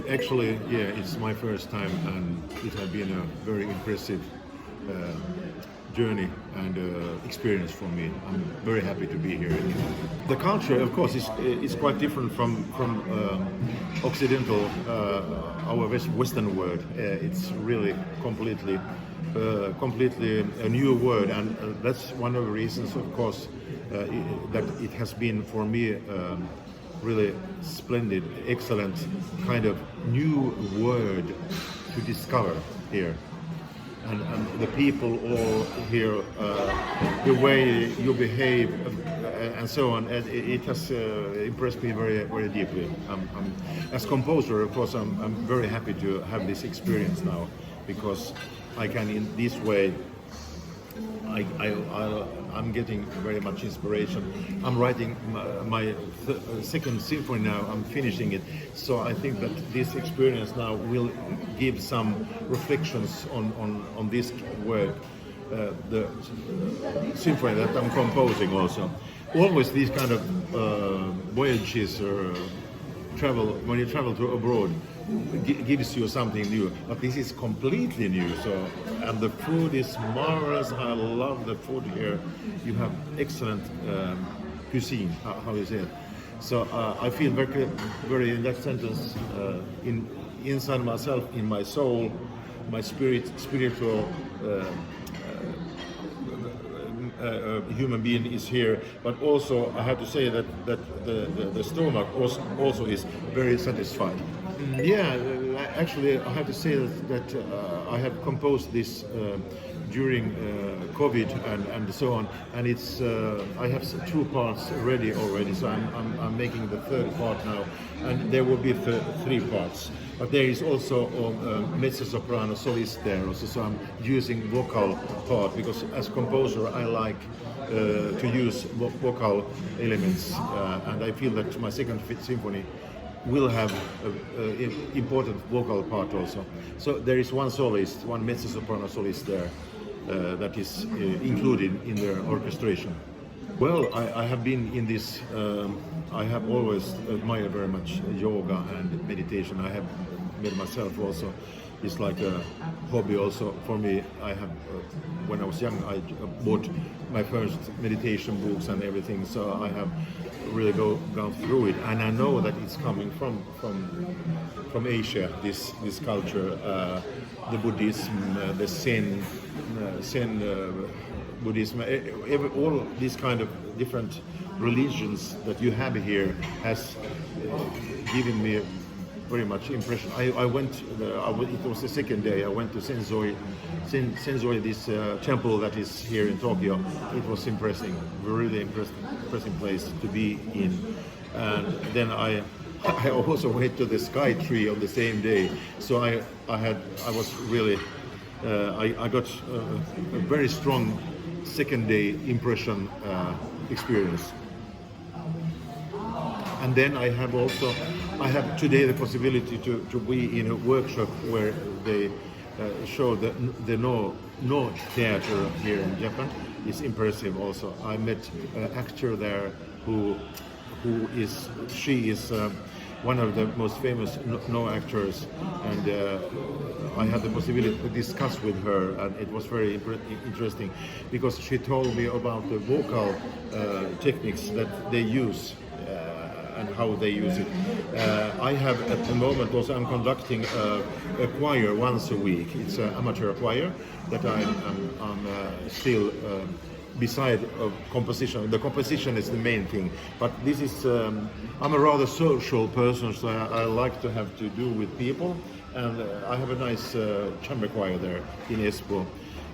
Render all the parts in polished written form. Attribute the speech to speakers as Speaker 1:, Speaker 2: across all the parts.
Speaker 1: Actually, yeah, it's my first time, and it has been a very impressive journey and experience for me. I'm very happy to be here. The culture, of course, is quite different from Occidental, our Western world. It's really completely a new world, and that's one of the reasons, of course, that it has been for me really splendid, excellent kind of new word to discover here. And the people all here, the way you behave, and so on, it has impressed me very, very deeply. As composer, of course, I'm very happy to have this experience now, because I can, in this way, I'm getting very much inspiration. I'm writing my second symphony now. I'm finishing it, so I think that this experience now will give some reflections on this work, the symphony that I'm composing. Also, always these kind of voyages or travel, when you travel to abroad, gives you something new, but this is completely new. So, and the food is marvelous. I love the food here. You have excellent cuisine, how you say it. So I feel very, very, in that sentence, inside myself, in my soul, my spiritual human being is here, but also I have to say that the stomach also is very satisfied. Yeah, actually I have to say that I have composed this during COVID and so on, and it's I have 2 parts ready already, so I'm making the 3rd part now, and there will be 3 parts. But there is also mezzo-soprano solist there also, so I'm using vocal part, because as composer I like to use vocal elements, and I feel that my second symphony will have an important vocal part also. So there is one soloist, one mezzo-soprano solist there that is included in the orchestration. Well, I have been in this, I have always admired very much yoga and meditation. I have made myself also, it's like a hobby also for me. I have, when I was young, I bought my first meditation books and everything, so I have really gone through it, and I know that it's coming from Asia, this culture, the Buddhism, the Zen Buddhism, all these kind of different religions that you have here has given me very much impression. I went, it was the second day, I went to Senzoi, this temple that is here in Tokyo. It was impressive, really impressive place to be in. And then I also went to the Sky Tree on the same day. So I was really, I got a very strong second day impression experience. And then I have today the possibility to be in a workshop where they show the No theater here in Japan. It's impressive also. I met an actor there she is one of the most famous No actors, and I had the possibility to discuss with her, and it was very interesting, because she told me about the vocal techniques that they use and how they use it. I have at the moment also, I'm conducting a choir once a week. It's an amateur choir that I'm still beside of composition. The composition is the main thing, but this is I'm a rather social person, so I like to have to do with people, and I have a nice chamber choir there in Espoo,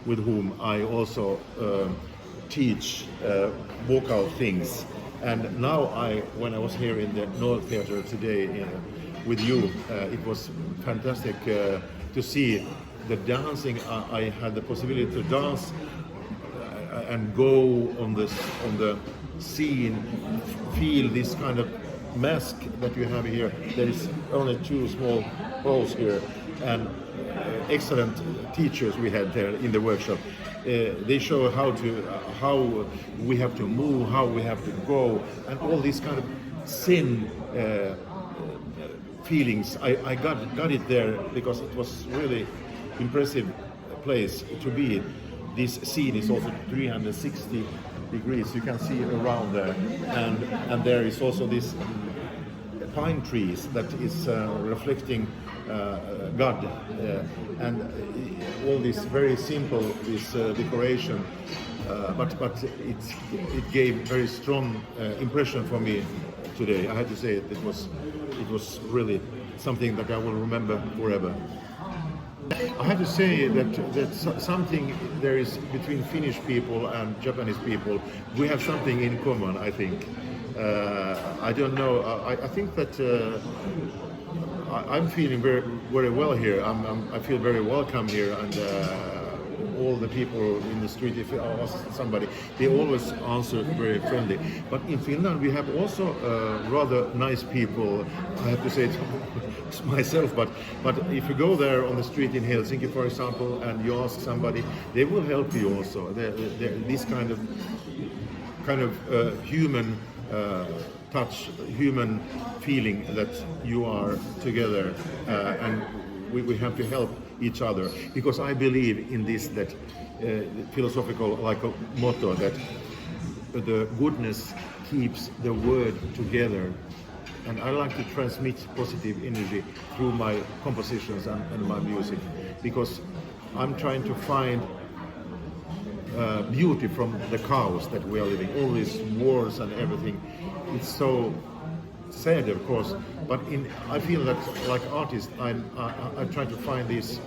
Speaker 1: with whom I also teach vocal things. And now when I was here in the North Theatre today with you, it was fantastic to see the dancing. I had the possibility to dance and go on the scene, feel this kind of mask that you have here. There is only 2 small holes here, and excellent teachers we had there in the workshop. They show how we have to move, how we have to go, and all these kind of Zen feelings. I got it there because it was really impressive place to be. This scene is also 360 degrees. You can see around there, and there is also this pine trees that is reflecting God, and all this very simple decoration, but it gave very strong impression for me today. I had to say it was really something that I will remember forever. I have to say that something there is between Finnish people and Japanese people. We have something in common, I think. I don't know. I think that I'm feeling very, very well here. I feel very welcome here, and all the people in the street, if you ask somebody, they always answer very friendly. But in Finland, we have also rather nice people. I have to say it myself, but if you go there on the street in Helsinki, for example, and you ask somebody, they will help you also. They're this kind of human touch, human feeling that you are together, and we have to help each other, because I believe in this, that philosophical like a motto that the goodness keeps the world together, and I like to transmit positive energy through my compositions and my music, because I'm trying to find beauty from the chaos that we are living, all these wars and everything. It's so sad, of course, but I feel that like artist, I try to find this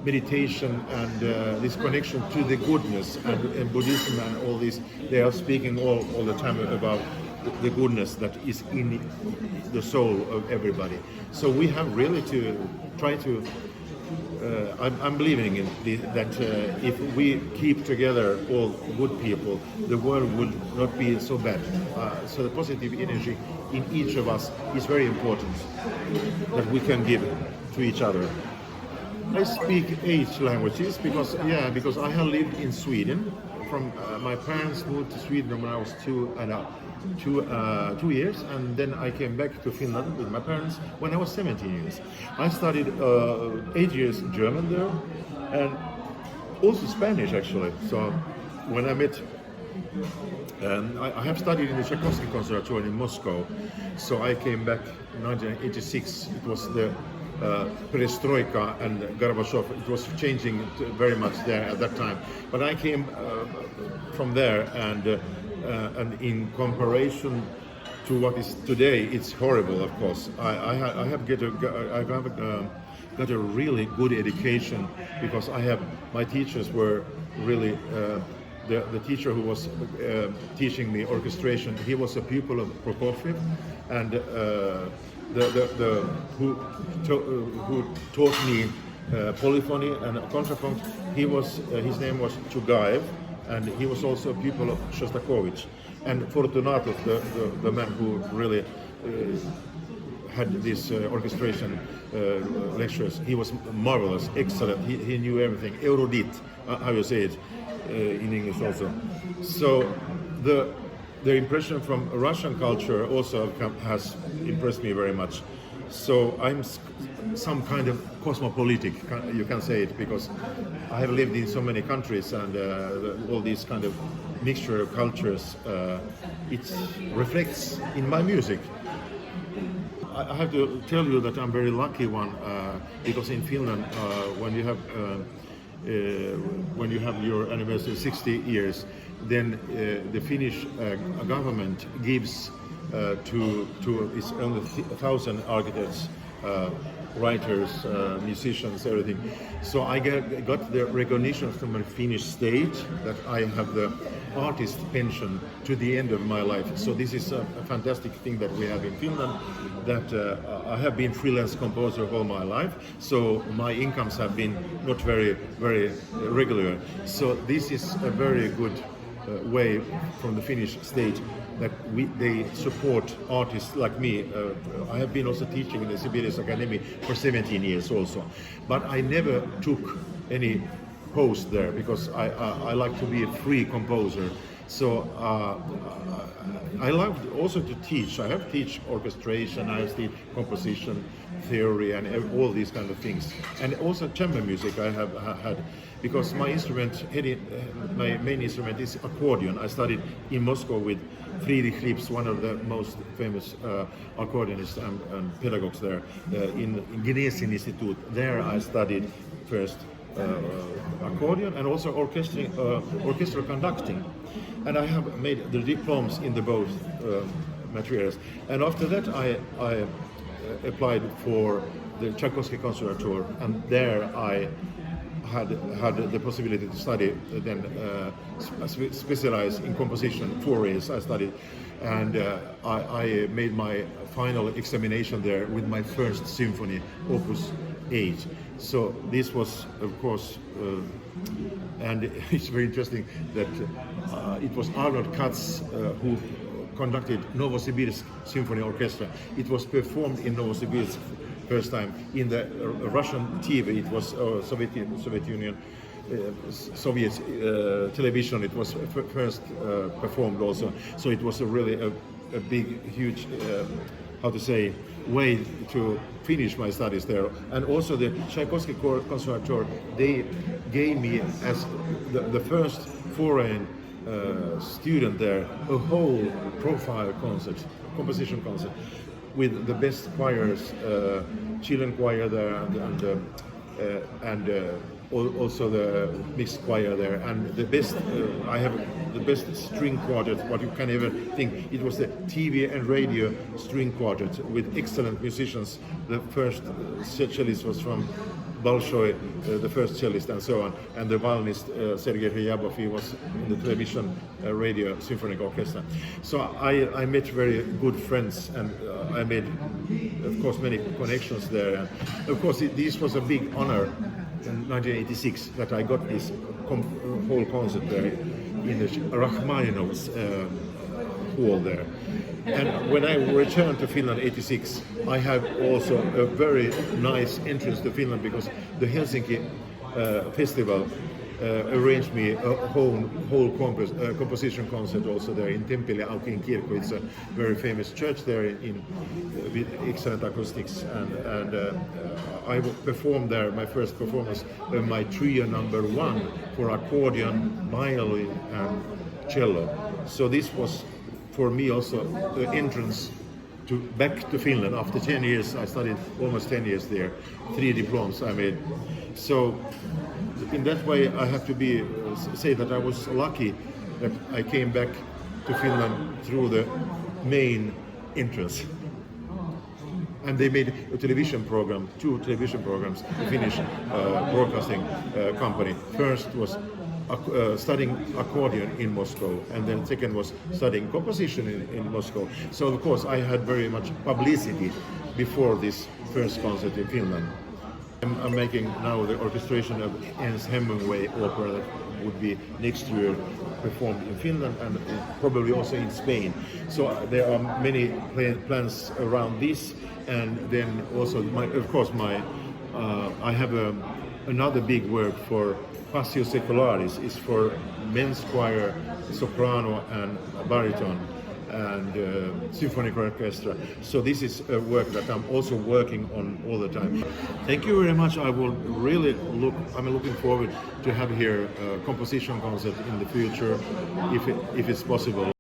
Speaker 1: meditation and this connection to the goodness, and Buddhism and all this. They are speaking all the time about the goodness that is in the soul of everybody. So we have really to try to. I'm believing in that if we keep together all good people, the world will not be so bad. So the positive energy in each of us is very important, that we can give to each other. I speak 8 languages because I have lived in Sweden. From my parents moved to Sweden when I was 2 years, and then I came back to Finland with my parents when I was 17 years. I studied 8 years German there, and also Spanish actually. So when I met, I have studied in the Tchaikovsky Conservatory in Moscow. So I came back in 1986. It was the perestroika and Gorbachev. It was changing very much there at that time. But I came from there, and in comparison to what is today, it's horrible. Of course, I have got a really good education, because my teachers were really. The teacher who was teaching me orchestration, he was a pupil of Prokofiev, and who taught me polyphony and contrapunct. His name was Chugaev, and he was also a pupil of Shostakovich. And Fortunatov, the man who really had these orchestration lectures, he was marvelous, excellent. He knew everything, erudite, how you say it in English also. So the impression from Russian culture also has impressed me very much. So I'm some kind of cosmopolitic, you can say it, because I have lived in so many countries, and all these kind of mixture of cultures, it reflects in my music. I have to tell you that I'm very lucky one, because in Finland, when you have your anniversary 60 years, then the Finnish government gives to its only 1,000 architects, writers, musicians, everything. So I got the recognition from the Finnish state that I have the artist pension to the end of my life. So this is a fantastic thing that we have in Finland, that I have been freelance composer all my life, so my incomes have been not very, very regular. So this is a very good way from the Finnish state that they support artists like me. I have been also teaching in the Sibelius Academy for 17 years also, but I never took any post there, because I like to be a free composer, So I love also to teach. I have teach orchestration, I have teach composition theory, and all these kind of things. And also chamber music I have had, because my instrument, my main instrument is accordion. I studied in Moscow with Friedrich Lips, one of the most famous accordionists and pedagogues there, in Gnesin Institute. There I studied first accordion and also orchestral conducting, and I have made the diplomas in the both materials. And after that I applied for the Tchaikovsky Conservatoire, and there I had the possibility to study, then specialize in composition. 4 years I studied, and I made my final examination there with my first symphony, Opus 8. So this was, of course, and it's very interesting that it was Arnold Katz who conducted Novosibirsk Symphony Orchestra. It was performed in Novosibirsk first time in the Russian TV. It was Soviet Union, Soviet television. It was first performed also. So it was really a big, huge, how to say, way to finish my studies there. And also the Tchaikovsky Conservatoire, they gave me as the first foreign student there a whole profile concert, composition concert, with the best choirs, Chilean choir there, and also the mixed choir there, and the best. I have the best string quartet what you can ever think. It was the TV and radio string quartet with excellent musicians. The first cellist was from Bolshoi, the first cellist, and so on, and the violinist Sergei Ryabov, he was in the television radio symphonic orchestra. So I met very good friends, and I made, of course, many connections there. And of course, this was a big honor in 1986 that I got this whole concert there in the Rachmaninoff's hall there. And when I returned to Finland '86, I have also a very nice entrance to Finland, because the Helsinki festival arranged me a whole composition concert also there in Tempeli Aukin Kirkko. It's a very famous church there with excellent acoustics, and I performed there my first performance, my trio number 1 for accordion, violin, and cello. So this was for me also the entrance back to Finland. After 10 years, I studied almost 10 years there, 3 diplomas I made. So in that way, I have to say that I was lucky that I came back to Finland through the main entrance. And they made a television program, 2 television programs, the Finnish broadcasting company. First was studying accordion in Moscow, and then second was studying composition in Moscow. So of course I had very much publicity before this first concert in Finland. I'm making now the orchestration of Ernst Hemingway opera that would be next year performed in Finland and probably also in Spain. So there are many plans around this, and then also I have another big work for Passio Secularis. Is for men's choir, soprano and baritone, and symphonic orchestra. So this is a work that I'm also working on all the time. Thank you very much. I'm looking forward to have here a composition concert in the future, if it's possible.